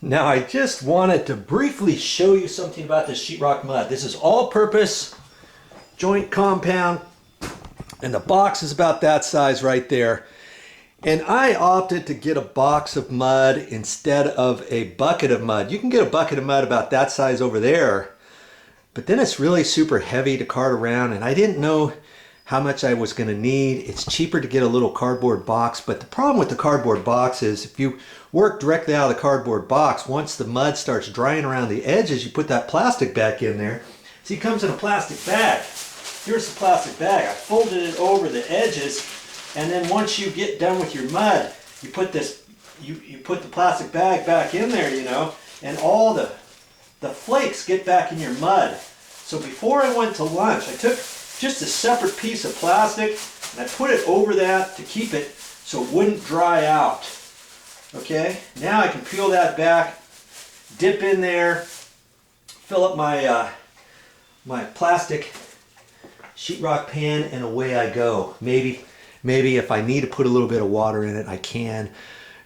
Now I just wanted to briefly show you something about this sheetrock mud. This is all-purpose joint compound, and the box is about that size right there. And I opted to get a box of mud instead of a bucket of mud. You can get a bucket of mud about that size over there, but then it's really super heavy to cart around, and I didn't know how much I was going to need. It's cheaper to get a little cardboard box, but the problem with the cardboard box is if you work directly out of the cardboard box, once the mud starts drying around the edges, you put that plastic back in there. See, it comes in a plastic bag. Here's the plastic bag. I folded it over the edges, and then once you get done with your mud, you put this, you put the plastic bag back in there, you know, and all the flakes get back in your mud. So before I went to lunch, I took just a separate piece of plastic and I put it over that to keep it so it wouldn't dry out. Okay, now I can peel that back, dip in there, fill up my my plastic sheetrock pan, and away I go. Maybe if I need to put a little bit of water in it, I can,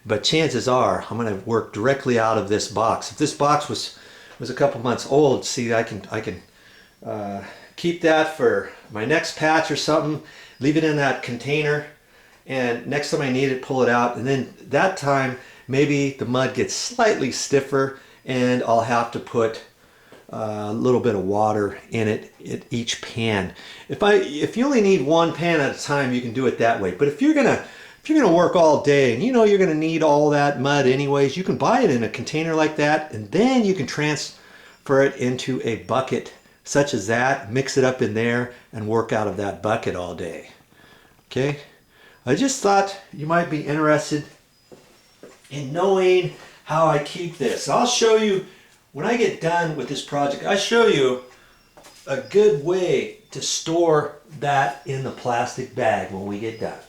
but chances are I'm going to work directly out of this box. If this box was a couple months old, see, I can keep that for my next patch or something, leave it in that container, and next time I need it, pull it out, and then that time maybe the mud gets slightly stiffer and I'll have to put a little bit of water in it at each pan. If you only need one pan at a time, you can do it that way. But if you're gonna work all day and you know you're gonna need all that mud anyways, you can buy it in a container like that, and then you can transfer it into a bucket such as that, mix it up in there, and work out of that bucket all day. Okay? I just thought you might be interested in knowing how I keep this. I'll show you, when I get done with this project, I'll show you a good way to store that in the plastic bag when we get done.